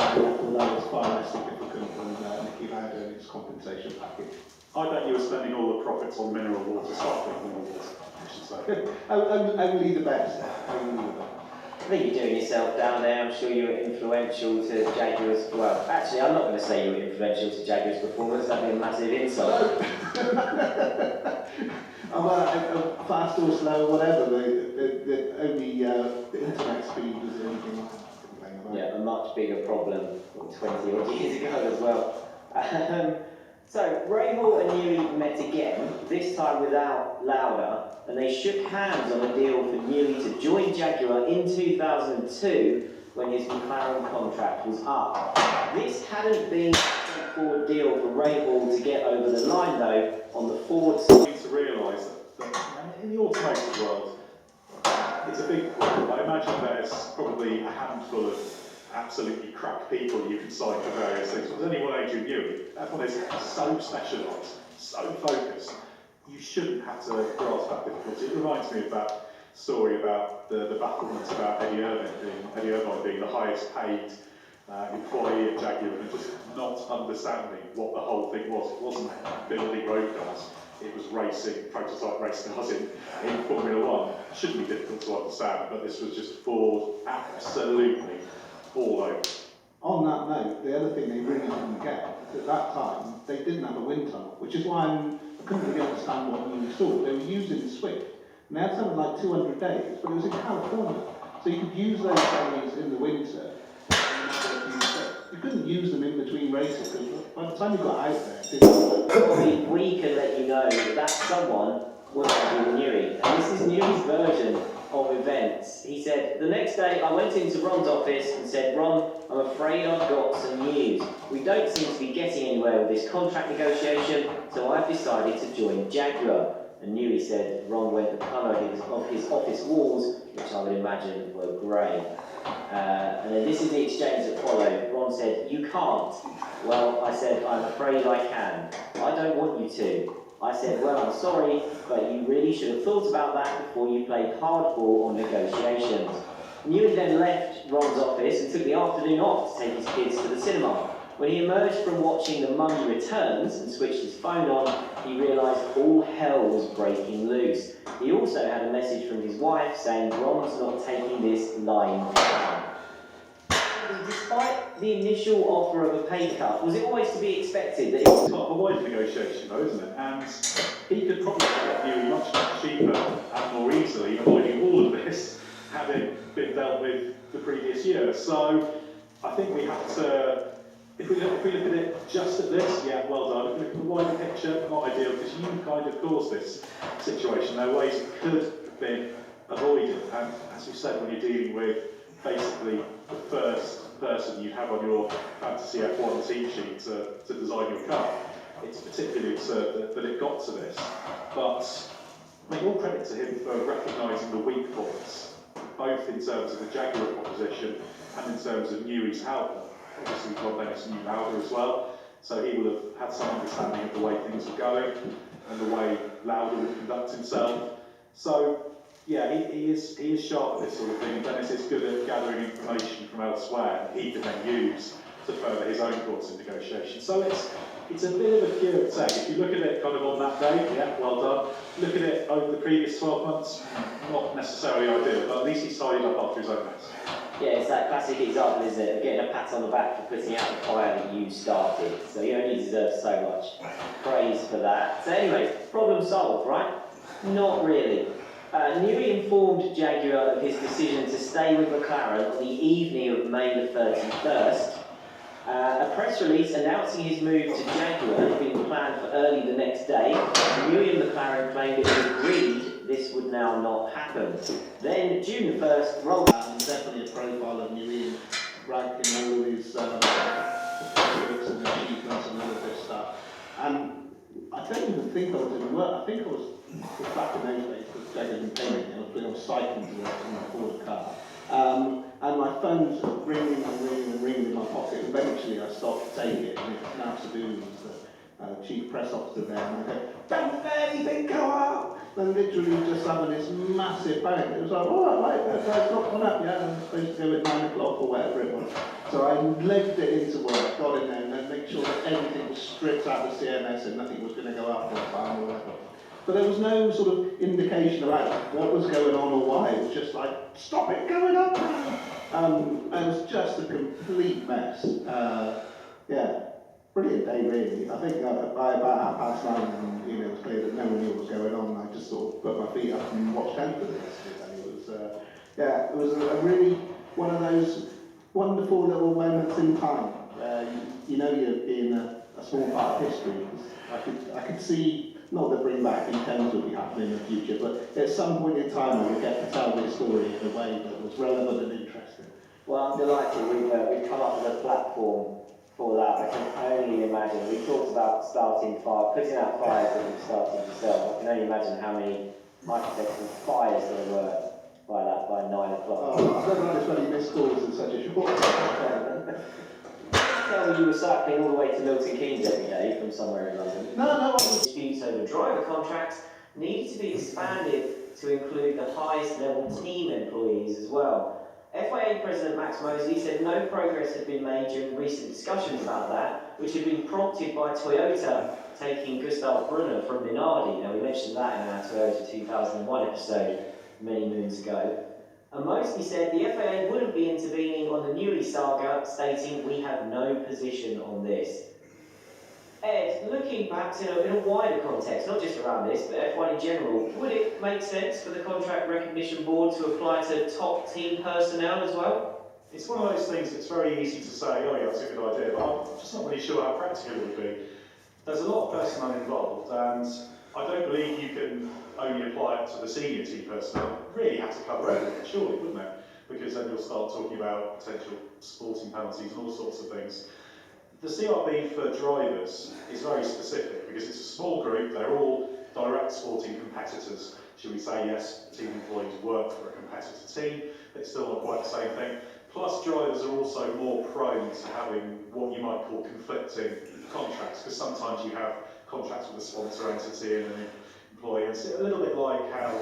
although it's far less significant than Nicky Lauda and its compensation package. I bet you were spending all the profits on mineral water, sparkling mineral water, I should say. Only the best. Only the best. I think you're doing yourself down there. I'm sure you were influential to Jaguar's. Well, actually, I'm not going to say you were influential to Jaguar's performance. That'd be a massive insult. Well, fast or slow, whatever. The only the internet speed was the only thing I can complain about. Yeah, a much bigger problem 20 odd years ago as well. So, Rahal and Newey met again, this time without Lauda, and they shook hands on a deal for Newey to join Jaguar in 2002 when his McLaren contract was up. This hadn't been a straightforward deal for Rahal to get over the line though on the Ford side. You need to realise that in the automotive world, it's a big problem. I imagine there's probably a handful of absolutely crack people you can cite for various things. But there's only one Adrian Newey. Everyone is so specialised, so focused. You shouldn't have to grasp that difficulty. It reminds me of that story about the battlements about Eddie Irvine being the highest paid employee at Jaguar and just not understanding what the whole thing was. It wasn't building road cars. It was racing, prototype race cars in Formula One. It shouldn't be difficult to understand, but this was just Ford absolutely all over. On that note, the other thing they really didn't get is at that time they didn't have a wind tunnel, which is why I couldn't really understand what you saw. They were using Swift, and they had something like 200 days, but it was in California, so you could use those days in the winter. You couldn't use them in between races because by the time you got out there, it didn't work. We can let you know that someone was Adrian Newey, and this is Newey's version of events. He said, the next day I went into Ron's office and said, Ron, I'm afraid I've got some news. We don't seem to be getting anywhere with this contract negotiation, so I've decided to join Jaguar. And Newey said Ron went the colour of his office walls, which I would imagine were grey. And then this is the exchange that followed. Ron said, you can't. Well, I said, I'm afraid I can. I don't want you to. I said, well, I'm sorry, but you really should have thought about that before you played hardball on negotiations. Newey then left Ron's office and took the afternoon off to take his kids to the cinema. When he emerged from watching The Mummy Returns and switched his phone on, he realised all hell was breaking loose. He also had a message from his wife saying Ron's not taking this lying down. Despite the initial offer of a pay cut, was it always to be expected that It's part of a wide negotiation though, isn't it? And he could probably get Newey much cheaper and more easily, avoiding all of this, having been dealt with the previous year. So I think we have to, if we look at it just at this, yeah, well done. If we look at the wider picture, not ideal, because you kind of caused this situation. There are ways it could have been avoided. And as we said, when you're dealing with basically the first person you have on your fantasy F1 team sheet to design your car, it's particularly absurd that it got to this. But make all credit to him for recognising the weak points, both in terms of the Jaguar proposition and in terms of Newey's help. Obviously, John Dennis knew Lauda as well, so he will have had some understanding of the way things were going and the way Lauda would conduct himself. So, yeah, he is sharp at this sort of thing, and Dennis is good at gathering information from elsewhere that he can then use to further his own course in negotiation. So it's a bit of a cure of tech. If you look at it kind of on that day, yeah, well done. Look at it over the previous 12 months, not necessarily ideal, but at least he's tidied up after his own mess. Yeah, it's that classic example, isn't it, of getting a pat on the back for putting out the fire that you started. So he only deserves so much praise for that. So anyway, problem solved, right? Not really. Newey informed Jaguar of his decision to stay with McLaren on the evening of May the 31st. A press release announcing his move to Jaguar had been planned for early the next day. Newey and McLaren claimed it was agreed this would now not happen. Then, June the 1st, rolled out. And definitely a profile of Newey, ranking all of his projects and achievements and all of this stuff. And I don't even think I was in work. I think I was back in those days because Jaguar didn't pay me. I was cycling to work in my Ford car. And my phone's ringing and ringing and ringing in my pocket. Eventually I stopped to take it, and it's now Saboons chief press officer there, and I go, don't let anything go up! And literally just having this massive bang. It was like, all right, it's not gone up yet, I'm supposed to go at 9 o'clock or whatever it was. So I legged it into work, got in there, and then make sure that everything was stripped out of the CMS and nothing was going to go up on time or whatever. But there was no sort of indication about what was going on or why. It was just like, stop it going up! And it was just a complete mess. Yeah, brilliant day really. I think by about 9:30, it was clear that no one knew what was going on. I just sort of put my feet up and watched out for this. And it was a really one of those wonderful little moments in time where you're being a small part of history. I could see, not that bring back weekends would be happening in the future, but at some point in time I would get to tell this story in a way that was relevant and interesting. Well, I'm delighted we've come up with a platform for that. I can only imagine. We talked about putting out fires that we've started to sell. I can only imagine how many microsection fires there were by 9 o'clock. Oh, I've never had this many missed calls in such a short time. Tell you were cycling all the way to Milton Keynes every day from somewhere in London. No. Disputes over driver contracts needed to be expanded to include the highest level team employees as well. FIA President Max Mosley said no progress had been made during recent discussions about that, which had been prompted by Toyota taking Gustav Brunner from Minardi. Now, we mentioned that in our Toyota 2001 episode many moons ago. And Mosley said the FIA wouldn't be intervening on the Newey saga, stating, "We have no position on this." Ed, looking perhaps in a wider context, not just around this, but F1 in general, would it make sense for the Contract Recognition Board to apply to top team personnel as well? It's one of those things that's very easy to say, oh yeah, that's a good idea, but I'm just not really sure how practical it would be. There's a lot of personnel involved, and I don't believe you can only apply it to the senior team personnel. It really has to cover everything, surely, wouldn't it? Because then you'll start talking about potential sporting penalties and all sorts of things. The CRB for drivers is very specific because it's a small group, they're all direct sporting competitors. Should we say, yes, team employees work for a competitor team, but it's still not quite the same thing. Plus, drivers are also more prone to having what you might call conflicting contracts, because sometimes you have contracts with a sponsor entity and an employee. And it's a little bit like how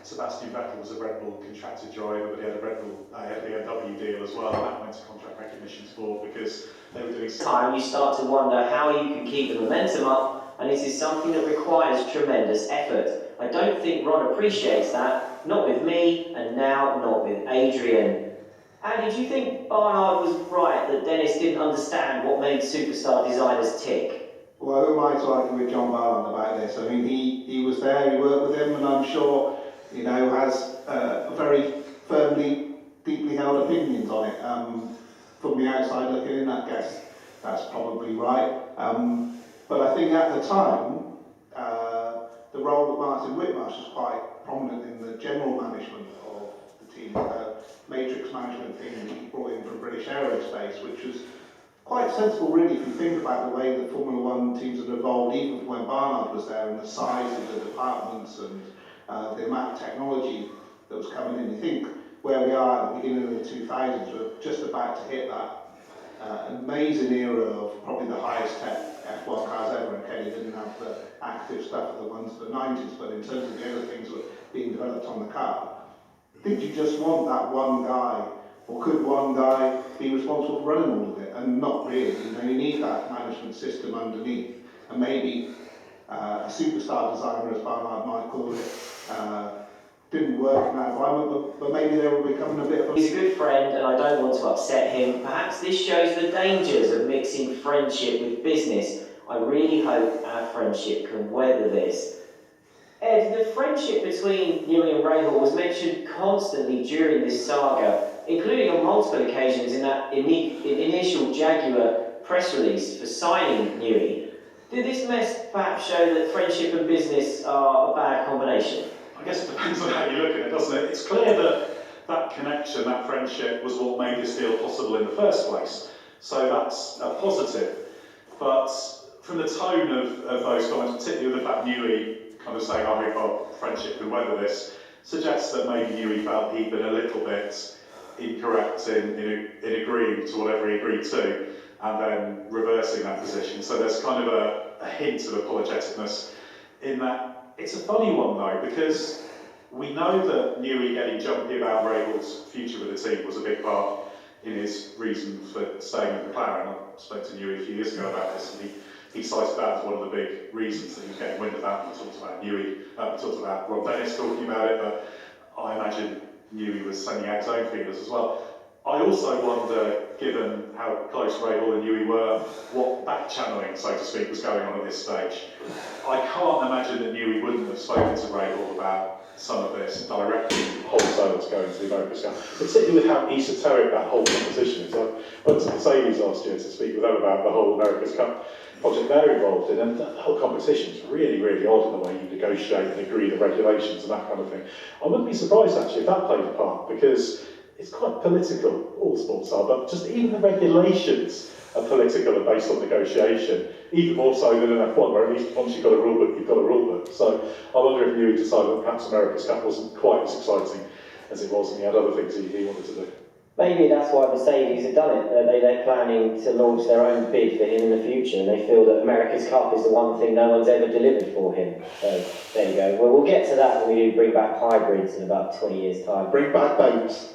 Sebastian Vettel was a Red Bull contracted driver, but he had a Red Bull BMW deal as well, and that went to Contract Recognition Board because they were doing time you start to wonder how you can keep the momentum up, and this is something that requires tremendous effort. I don't think Ron appreciates that, not with me, and now not with Adrian. Andy, do you think Barnard was right that Dennis didn't understand what made superstar designers tick? Well, who am I to argue with John Barland about this? I mean, he was there, he worked with him, and I'm sure, has very firmly, deeply held opinions on it. From the outside looking in, I guess that's probably right. But I think at the time, the role of Martin Whitmarsh was quite prominent in the general management of the team, the matrix management thing that he brought in from British Aerospace, which was quite sensible really if you think about the way that Formula One teams had evolved even when Barnard was there, and the size of the departments and the amount of technology that was coming in. You think where we are at the beginning of the 2000s, we're just about to hit that amazing era of probably the highest tech F1 cars ever, and Kenny didn't have the active stuff of the ones of the 90s, but in terms of the other things that were being developed on the car, did you just want that one guy, or could one guy be responsible for running all of it? And not really. You need that management system underneath, and maybe a superstar designer, as Barnard might call it, didn't work in that environment, but maybe they were becoming a bit of a... He's a good friend, and I don't want to upset him. Perhaps this shows the dangers of mixing friendship with business. I really hope our friendship can weather this. Ed, the friendship between Newey and Rahal was mentioned constantly during this saga, including on multiple occasions in that initial Jaguar press release for signing Newey. Did this mess perhaps show that friendship and business are a bad combination? I guess it depends on how you look at it, doesn't it? It's clear that that connection, that friendship, was what made this deal possible in the first place. So that's a positive. But from the tone of those comments, particularly with the fact Newey kind of saying, I hope our friendship can weather this, suggests that maybe Newey felt he'd been a little bit incorrect in agreeing to whatever he agreed to, and then reversing that position. So there's kind of a hint of apologeticness in that it's a funny one though, because we know that Newey getting jumpy about Rabel's future with the team was a big part in his reason for staying with McLaren. I spoke to Newey a few years ago about this, and he cited that as one of the big reasons that he was getting wind of that. We talked about Newey, we talked about Ron Dennis talking about it, but I imagine Newey was sending out his own feelers as well. I also wonder, given how close Rabel and Newey were, what back channeling, so to speak, was going on at this stage. I can't imagine that Newey wouldn't have spoken to Rabel about some of this directly wholesale to go into the America's Cup, particularly with how esoteric that whole competition is. I went to Mercedes last year to speak with them about the whole America's Cup project they're involved in, and the whole competition is really, really odd in the way you negotiate and agree the regulations and that kind of thing. I wouldn't be surprised actually if that played a part, because it's quite political, all sports are, but just even the regulations are political and based on negotiation, even more so than in F1, where at least once you've got a rule book, you've got a rule book. So I wonder if Newey decided that perhaps America's Cup wasn't quite as exciting as it was, and he had other things he wanted to do. Maybe that's why Mercedes have done it. They're planning to launch their own bid for him in the future, and they feel that America's Cup is the one thing no one's ever delivered for him. So there you go. Well, we'll get to that when we do bring back hybrids in about 20 years' time. Bring back boats.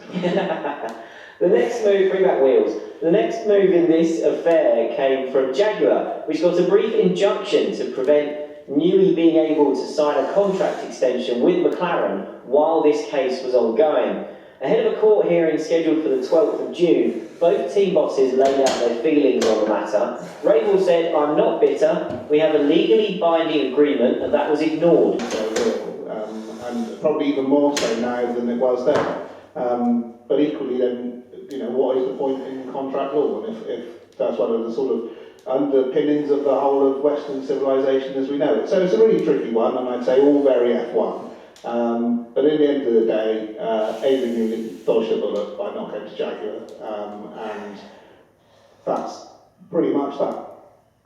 The next move, bring back wheels. The next move in this affair came from Jaguar, which got a brief injunction to prevent Newey being able to sign a contract extension with McLaren while this case was ongoing. Ahead of a court hearing scheduled for the 12th of June, both team bosses laid out their feelings on the matter. Rabel said, "I'm not bitter. We have a legally binding agreement, and that was ignored." And probably even more so now than it was then. But equally then, you know, what is the point in contract law? And if that's one of the sort of underpinnings of the whole of Western civilization as we know it. So it's a really tricky one, and I'd say all very F1. But at the end of the day, Adrian Newey dodged a bullet by not going to Jaguar, and that's pretty much that.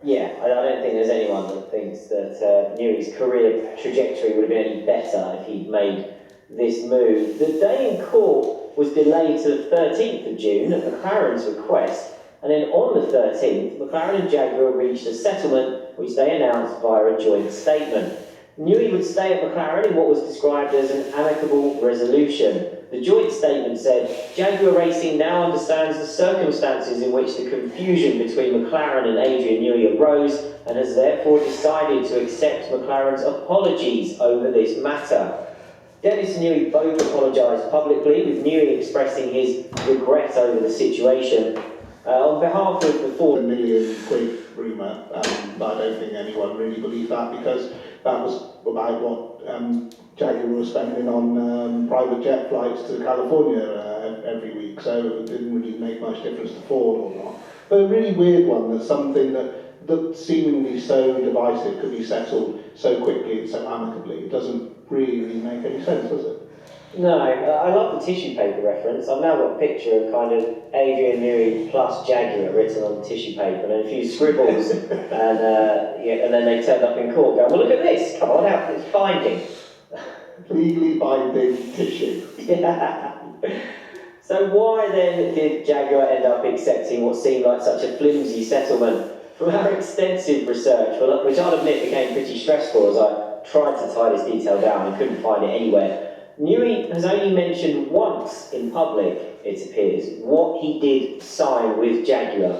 Yeah, I don't think there's anyone that thinks that Newey's career trajectory would have been any better if he'd made this move. The day in court was delayed to the 13th of June at McLaren's request, and then on the 13th, McLaren and Jaguar reached a settlement which they announced via a joint statement. Newey would stay at McLaren in what was described as an amicable resolution. The joint statement said, "Jaguar Racing now understands the circumstances in which the confusion between McLaren and Adrian Newey arose and has therefore decided to accept McLaren's apologies over this matter." Dennis and Newey both apologised publicly, with Newey expressing his regret over the situation. On behalf of the £4 million rumour, but I don't think anyone really believed that, because that was about what Jaguar was spending on private jet flights to California every week, so it didn't really make much difference to Ford or not. But a really weird one, that something that seemingly so divisive could be settled so quickly and so amicably. It doesn't really make any sense, does it? No, I love the tissue paper reference. I've now got a picture of kind of Adrian Newey plus Jaguar written on tissue paper and a few scribbles, and then they turned up in court going, "Well, look at this, come on out, it's binding." Legally binding tissue. Yeah. So why then did Jaguar end up accepting what seemed like such a flimsy settlement? From our extensive research, which I'll admit became pretty stressful as I tried to tie this detail down and couldn't find it anywhere, Newey has only mentioned once in public, it appears, what he did sign with Jaguar.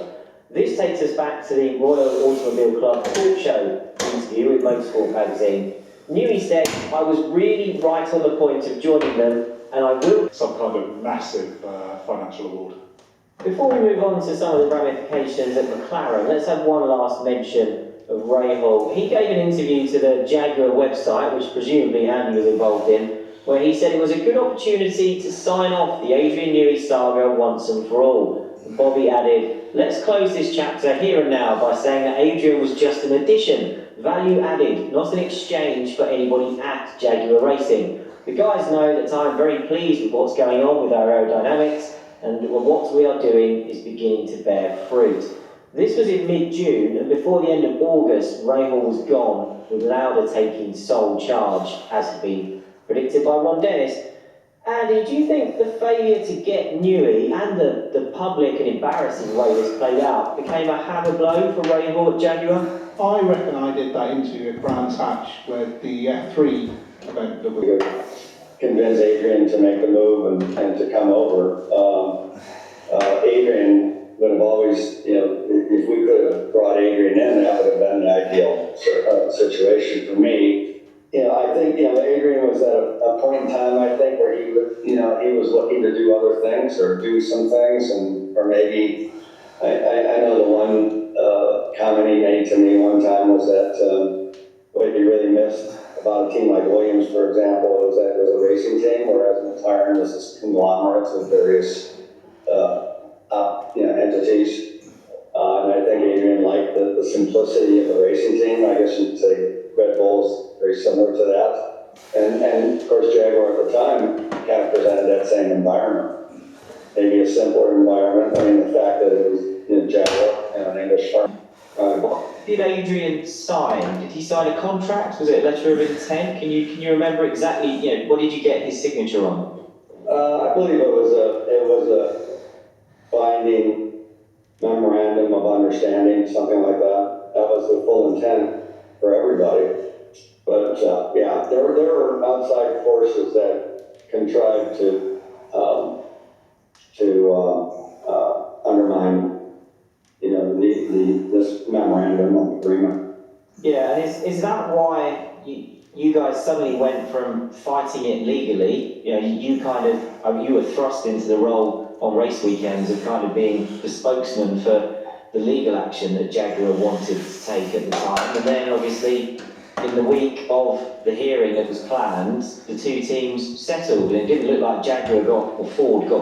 This takes us back to the Royal Automobile Club talk show interview with Motorsport magazine. Newey said, "I was really right on the point of joining them, and I will..." Some kind of massive financial award. Before we move on to some of the ramifications at McLaren, let's have one last mention of Rahal. He gave an interview to the Jaguar website, which presumably Andy was involved in, where he said it was a good opportunity to sign off the Adrian Newey saga once and for all. And Bobby added, "Let's close this chapter here and now by saying that Adrian was just an addition, value added, not an exchange for anybody at Jaguar Racing. The guys know that I'm very pleased with what's going on with our aerodynamics, and what we are doing is beginning to bear fruit." This was in mid-June, and before the end of August, Rahal was gone, with Lauda taking sole charge, as had been predicted by Ron Dennis. Andy, do you think the failure to get Newey and the public and embarrassing way this played out became a hammer blow for Ray Hall at Jaguar? I reckon I did that interview at Brands Hatch with the F3 event that we We could convince Adrian to make the move and to come over. Adrian would have always, you know, if we could have brought Adrian in, that would have been the ideal situation for me. You know, I think, you know, Adrian was at a point in time, I think, where he would, you know, he was looking to do other things or do some things, and or maybe, I know the one comment he made to me one time was that what he really missed about a team like Williams, for example, was that it was a racing team, whereas McLaren was this conglomerate of various you know, entities. And I think Adrian liked the simplicity of the racing team. I guess you'd say Red Bull's very similar to that. And of course, Jaguar at the time kind of presented that same environment. Maybe a simpler environment. I mean, the fact that it was, you know, Jaguar and an English firm. What did Adrian sign? Did he sign a contract? Was it a letter of intent? Can you remember exactly? You know, what did you get his signature on? I believe it was a binding memorandum of understanding, something like that. That was the full intent for everybody. But yeah, there were outside forces that contrived to undermine, you know, this memorandum of agreement. Yeah, and is that why you guys suddenly went from fighting it legally? You know, you were thrust into the role on race weekends of kind of being the spokesman for the legal action that Jaguar wanted to take at the time, and then obviously in the week of the hearing that was planned, the two teams settled, and it didn't look like Jaguar or Ford got